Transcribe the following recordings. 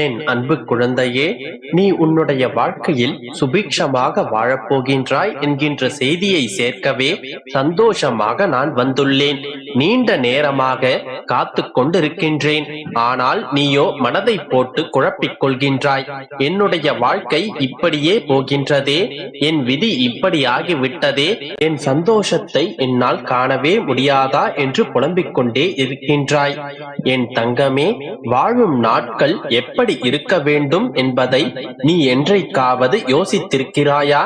என் அன்பு குழந்தையே, நீ உன்னுடைய வாழ்க்கையில் சுபிக்ஷமாக வாழப்போகின்றாய் என்கின்ற செய்தியை சேர்க்கவே சந்தோஷமாக நான் வந்துள்ளேன். நீண்ட நேரமாக காத்து கொண்டிருக்கின்றேன். ஆனால் நீயோ மனதை போட்டு குழப்பிக் கொள்கின்றாய். என்னுடைய வாழ்க்கை இப்படியே போகின்றதே, என் விதி இப்படி ஆகிவிட்டதே, என் சந்தோஷத்தை என்னால் காணவே முடியாதா என்று புலம்பிக் கொண்டே இருக்கின்றாய். என் தங்கமே, வாழும் நாட்கள் எப்படி இருக்க வேண்டும் என்பதை நீ என்றைக்காவது யோசித்திருக்கிறாயா?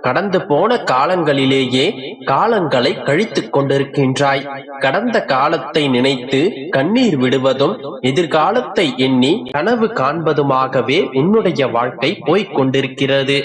கடந்து போன காலங்களிலேயே காலங்களை கழித்துக் கொண்டிருக்கின்றாய். கடந்த காலத்தை நினைத்து கண்ணீர் விடுவதும் எதிர்காலத்தை எண்ணி கனவு காண்பதுமாகவே உன்னுடைய வாழ்க்கை போய்க் கொண்டிருக்கிறது.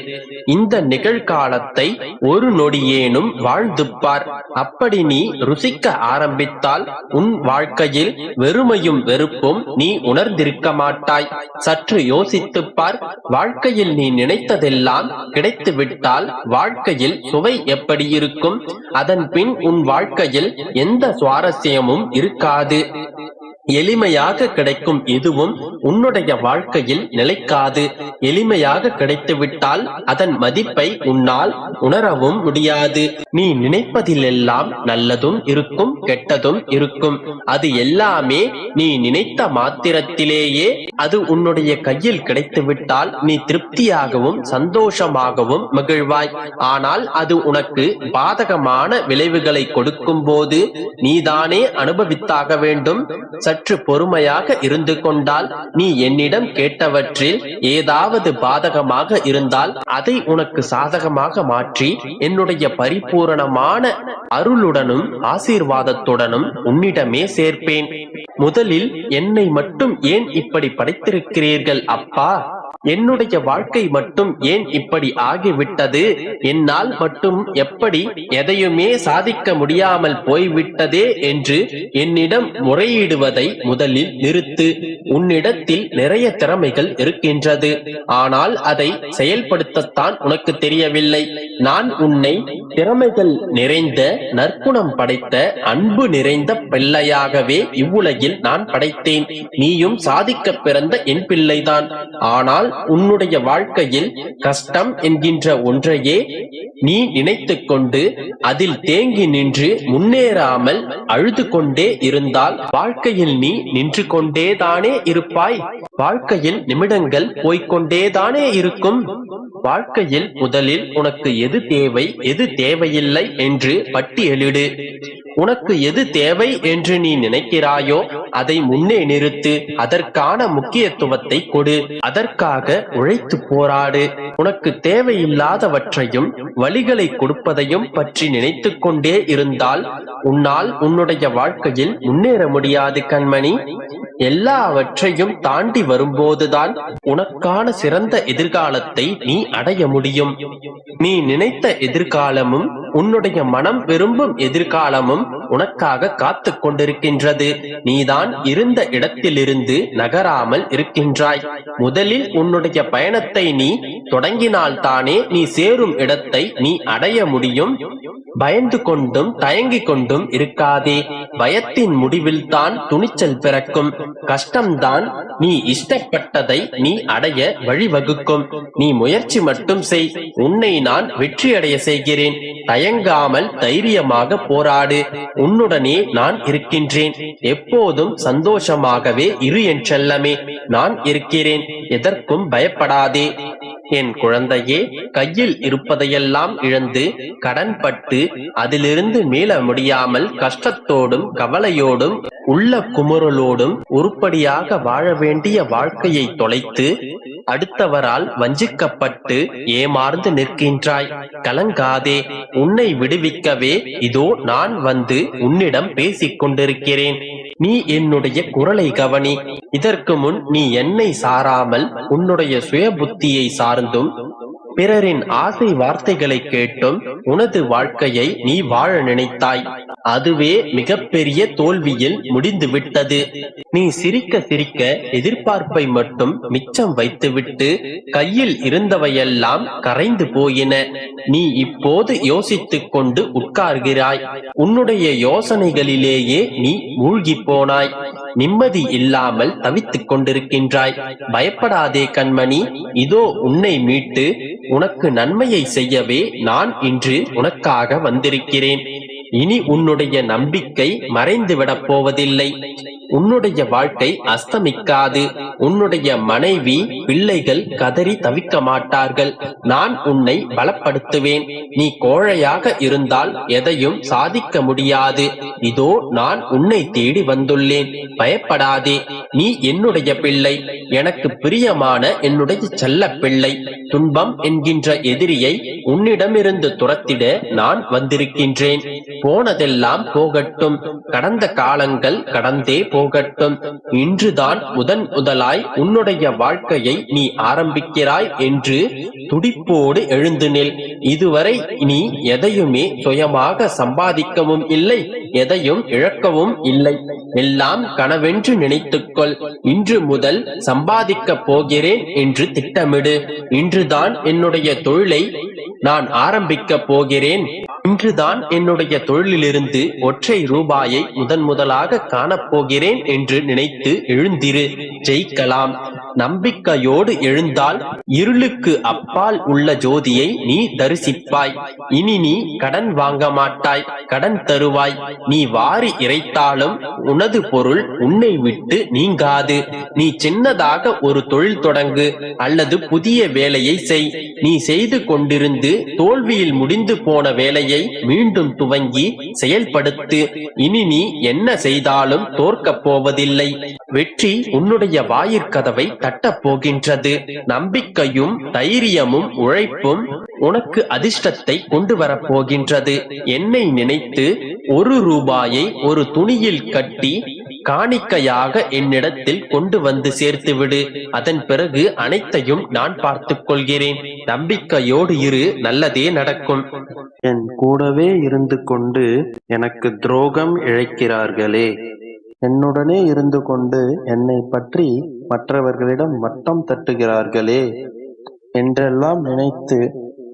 இந்த நிகழ்காலத்தை ஒரு நொடியேனும் வாழ்ந்து பார். அப்படி நீ ருசிக்க ஆரம்பித்தால் உன் வாழ்க்கையில் வெறுமையும் வெறுப்பும் நீ உணர்ந்திருக்க மாட்டாய். சற்று யோசித்துப் பார். வாழ்க்கையில் நீ நினைத்ததெல்லாம் கிடைத்து விட்டால் வாழ்க்கையில் சுவை எப்படி இருக்கும்? அதன் பின் உன் வாழ்க்கையில் எந்த சுவாரஸ்யமும் இருக்காது. எளிமையாக கிடைக்கும் எதுவும் உன்னுடைய வாழ்க்கையில் நிலைக்காது. எளிமையாக கிடைத்துவிட்டால் அதன் மதிப்பை உன்னால் உணரவும் முடியாது. நீ நினைப்பதிலெல்லாம் நல்லதும் இருக்கும், கெட்டதும் இருக்கும். அது எல்லாமே நீ நினைத்த மாத்திரத்திலேயே அது உன்னுடைய கையில் கிடைத்துவிட்டால் நீ திருப்தியாகவும் சந்தோஷமாகவும் மகிழ்வாய். ஆனால் அது உனக்கு பாதகமான விளைவுகளை கொடுக்கும் போது நீதானே அனுபவித்தாக வேண்டும். சற்று பொறுமையாக இருந்து கொண்டால் நீ என்னிடம் கேட்டவற்றில் ஏதாவது பாதகமாக இருந்தால் அதை உனக்கு சாதகமாக மாற்றி என்னுடைய பரிபூரணமான அருளுடனும் ஆசீர்வாதத்துடனும் உன்னிடமே சேர்ப்பேன். முதலில் என்னை மட்டும் ஏன் இப்படி படைத்திருக்கிறீர்கள் அப்பா? என்னுடைய வாழ்க்கை மட்டும் ஏன் இப்படி ஆகிவிட்டது? என்னால் மட்டும் எப்படி எதையுமே சாதிக்க முடியாமல் போய்விட்டதே என்று என்னிடம் முறையிடுவதை முதலில் நிறுத்து. உன்னிடத்தில் நிறைய திறமைகள் இருக்கின்றது. ஆனால் அதை செயல்படுத்தத்தான் உனக்கு தெரியவில்லை. நான் உன்னை திறமைகள் நிறைந்த, நற்குணம் படைத்த, அன்பு நிறைந்த பிள்ளையாகவே இவ்வுலகில் நான் படைத்தேன். நீயும் சாதிக்க பிறந்த என் பிள்ளைதான். ஆனால் உன்னுடைய வாழ்க்கையில் கஷ்டம் என்கின்ற ஒன்றையே நீ நினைத்துக் கொண்டு அதில் தேங்கி நின்று முன்னேறாமல் அழுது கொண்டே இருந்தால் வாழ்க்கையில் நீ நின்று கொண்டேதானே இருப்பாய். வாழ்க்கையில் நிமிடங்கள் போய்கொண்டேதானே இருக்கும். வாழ்க்கையில் முதலில் உனக்கு எது தேவை, எது தேவையில்லை என்று பட்டியலிடு. உனக்கு எது தேவை என்று நீ நினைக்கிறாயோ அதை முன்னே நிறுத்து. அதற்கான முக்கியத்துவத்தை கொடு. அதற்காக உழைத்து போராடு. உனக்கு தேவையில்லாதவற்றையும் வழிகளை கொடுப்பதையும் பற்றி நினைத்துக் கொண்டே இருந்தால் உன்னால் உன்னுடைய வாழ்க்கையில் முன்னேற முடியாது கண்மணி. எல்லாவற்றையும் தாண்டி வரும்போதுதான் உனக்கான சிறந்த எதிர்காலத்தை நீ அடைய முடியும். நீ நினைத்த எதிர்காலமும் உன்னுடைய மனம் விரும்பும் எதிர்காலமும் உனக்காக காத்து கொண்டிருக்கின்றது. நீதான் இருந்த இடத்திலிருந்து நகராமல் இருக்கின்றாய். முதலில் உன்னுடைய பயணத்தை நீ தொடங்கினால்தானே நீ சேரும் இடத்தை நீ அடைய முடியும். பயந்து கொண்டும் தயங்கிக் கொண்டும் இருக்காதே. பயத்தின் முடிவில் தான் துணிச்சல் பிறக்கும். கஷ்டம்தான் நீ இஷ்டப்பட்டதை நீ அடைய வழிவகுக்கும். நீ முயற்சி மட்டும் செய். உன்னை நான் வெற்றியடைய செய்கிறேன். தயங்காமல் தைரியமாக போராடு. உன்னுடனே நான் இருக்கின்றேன். எப்போதும் சந்தோஷமாகவே இரு என் செல்லமே. நான் இருக்கிறேன். எதற்கும் பயப்படாதே. என் குழந்தையே, கையில் இருப்பதையெல்லாம் இழந்து கடன்பட்டு அதிலிருந்து மீள முடியாமல் கஷ்டத்தோடும் கவலையோடும் உள்ள குமுறலோடும் உருப்படியாக வாழ வேண்டிய வாழ்க்கையை தொலைத்து அடுத்தவரால் வஞ்சிக்கப்பட்டு ஏமாந்து நிற்கின்றாய். கலங்காதே. உன்னை விடுவிக்கவே இதோ நான் வந்து உன்னிடம் பேசிக் கொண்டிருக்கிறேன். நீ என்னுடைய குரலை கவனி. இதற்கு முன் நீ என்னை சாராமல் உன்னுடைய சுய புத்தியை சார்ந்தும் பிறரின் ஆசை வார்த்தைகளை கேட்டும் உனது வாழ்க்கையை நீ வாழ நினைத்தாய். அதுவே மிகப்பெரிய தோல்வியில் முடிந்துவிட்டது. நீ சிரிக்க சிரிக்க எதிர்பார்ப்பை மட்டும் மிச்சம் வைத்துவிட்டு கையில் இருந்தவையெல்லாம் கரைந்து போயின. நீ இப்போது யோசித்துக் கொண்டு உட்கார்கிறாய். உன்னுடைய யோசனைகளிலேயே நீ மூழ்கி போனாய். நிம்மதி இல்லாமல் தவித்துக் கொண்டிருக்கின்றாய். பயப்படாதே கண்மணி, இதோ உன்னை மீட்டு உனக்கு நன்மையை செய்யவே நான் இன்று உனக்காக வந்திருக்கிறேன். இனி உன்னுடைய நம்பிக்கை மறைந்துவிடப் போவதில்லை. உன்னுடைய வாழ்க்கை அஸ்தமிக்காது. உன்னுடைய மனைவி பிள்ளைகள் கதறி தவிக்க மாட்டார்கள். நான் உன்னை பலப்படுத்துவேன். நீ கோழையாக இருந்தால் எதையும் சாதிக்க முடியாது. இதோ நான் உன்னை தேடி வந்துள்ளேன். பயப்படாதே. நீ என்னுடைய பிள்ளை, எனக்கு பிரியமான என்னுடைய செல்ல பிள்ளை. துன்பம் என்கின்ற எதிரியை உன்னிடமிருந்து துரத்திட நான் வந்திருக்கின்றேன். போனதெல்லாம் போகட்டும். கடந்த காலங்கள் கடந்தே போகட்டும். இன்றுதான் முதலாய் உன்னுடைய வாழ்க்கையை நீ ஆரம்பிக்கிறாய் என்று துடிப்போடு எழுந்து நில். இதுவரை நீ எதையுமே சுயமாக சம்பாதிக்கவும் இல்லை, எதையும் இழக்கவும் இல்லை. எல்லாம் கனவென்று நினைத்துக்கொள். இன்று முதல் சம்பாதிக்கப் போகிறேன் என்று திட்டமிடு. இன்றுதான் என்னுடைய தொழிலை நான் ஆரம்பிக்கப் போகிறேன். இன்றுதான் என்னுடைய தொழிலிலிருந்து ஒற்றை ரூபாயை முதலாக காணப்போகிறேன் என்று நினைத்து எழுந்திரு. ஜெயிக்கலாம். நம்பிக்கையோடு எழுந்தால் இருளுக்கு அப்பால் உள்ள ஜோதியை நீ தரிசிப்பாய். இனி நீ கடன் வாங்க மாட்டாய், கடன் தருவாய். நீ வாரி இறைத்தாலும் உனது பொருள் உன்னை விட்டு நீங்காது. நீ சின்னதாக ஒரு தொழில் தொடங்கு அல்லது புதிய வேலையை செய். நீ செய்து கொண்டிருந்து தோல்வியில் முடிந்து போன வேலையை மீண்டும் துவங்கி செயல்படுத்து. இனி நீ என்ன செய்தாலும் தோற்கப் போவதில்லை. வெற்றி உன்னுடைய வாயிற்கதவை தட்டப் போகின்றது. நம்பிக்கையும் தைரியமும் உழைப்பும் உனக்கு அதிர்ஷ்டத்தை கொண்டு வரப் போகின்றது. என்னை நினைத்து ஒரு ரூபாயை ஒரு துணியில் கட்டி காணிக்கையாக என்னிடத்தில் கொண்டு வந்து சேர்த்துவிடு. அதன் பிறகு அனைத்தையும் நான் பார்த்துக் கொள்கிறேன். நம்பிக்கையோடு இரு, நல்லதே நடக்கும். என் கூடவே இருந்து கொண்டு எனக்கு துரோகம் இழைக்கிறார்களே, என்னுடனே இருந்து கொண்டு என்னை பற்றி மற்றவர்களிடம் மட்டம் தட்டுகிறார்களே என்றெல்லாம் நினைத்து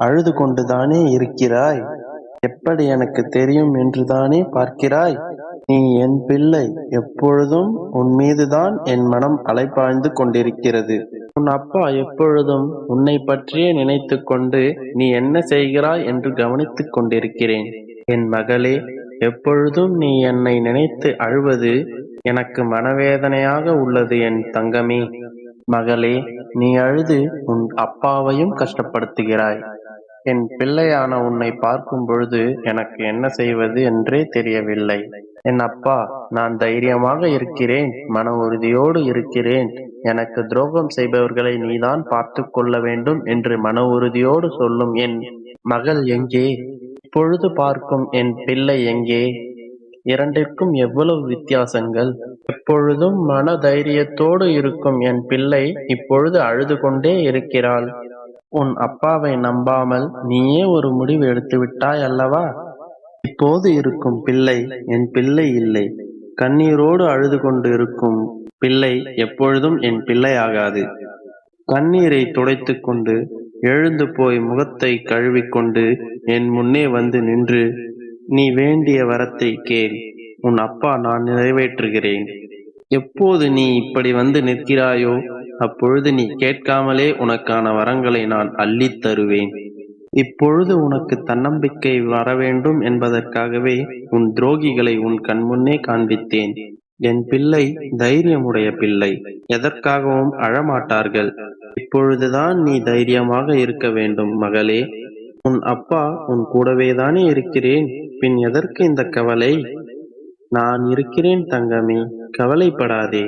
அழுது கொண்டுதானே இருக்கிறாய். எப்படி எனக்கு தெரியும் என்றுதானே பார்க்கிறாய். நீ என் பிள்ளை. எப்பொழுதும் உன் மீதுதான் என் மனம் அலைப்பாய்ந்து கொண்டிருக்கிறது. உன் அப்பா எப்பொழுதும் உன்னை பற்றியே நினைத்து கொண்டு நீ என்ன செய்கிறாய் என்று கவனித்துக் கொண்டிருக்கிறேன். என் மகளே, எப்பொழுதும் நீ என்னை நினைத்து அழுவது எனக்கு மனவேதனையாக உள்ளது. என் தங்கமே, மகளே, நீ அழுது உன் அப்பாவையும் கஷ்டப்படுத்துகிறாய். என் பிள்ளையான உன்னை பார்க்கும் பொழுது எனக்கு என்ன செய்வது என்றே தெரியவில்லை. என் அப்பா, நான் தைரியமாக இருக்கிறேன், மன உறுதியோடு இருக்கிறேன். எனக்கு துரோகம் செய்பவர்களை நீதான் பார்த்து கொள்ள வேண்டும் என்று மன உறுதியோடு சொல்லும் என் மகள் எங்கே? இப்பொழுது பார்க்கும் என் பிள்ளை எங்கே? இரண்டிற்கும் எவ்வளவு வித்தியாசங்கள்! எப்பொழுதும் மன தைரியத்தோடு இருக்கும் என் பிள்ளை இப்பொழுது அழுது கொண்டே இருக்கிறாள். உன் அப்பாவை நம்பாமல் நீயே ஒரு முடிவு எடுத்து விட்டாய் அல்லவா? இப்போது இருக்கும் பிள்ளை என் பிள்ளை இல்லை. கண்ணீரோடு அழுது கொண்டு இருக்கும் பிள்ளை எப்பொழுதும் என் பிள்ளையாகாது. கண்ணீரை துடைத்து கொண்டு எழுந்து போய் முகத்தை கழுவிக்கொண்டு என் முன்னே வந்து நின்று நீ வேண்டிய வரத்தை கேள். உன் அப்பா நான் நிறைவேற்றுகிறேன். எப்போது நீ இப்படி வந்து நிற்கிறாயோ அப்பொழுது நீ கேட்காமலே உனக்கான வரங்களை நான் அள்ளித் தருவேன். இப்பொழுது உனக்கு தன்னம்பிக்கை வரவேண்டும் என்பதற்காகவே உன் துரோகிகளை உன் கண்முன்னே காண்பித்தேன். என் பிள்ளை தைரியமுடைய பிள்ளை, எதற்காகவும் அழமாட்டார்கள். இப்பொழுதுதான் நீ தைரியமாக இருக்க வேண்டும் மகளே. உன் அப்பா உன் கூடவேதானே இருக்கிறேன், பின் எதற்கு இந்த கவலை? நான் இருக்கிறேன் தங்கமே, கவலைப்படாதே.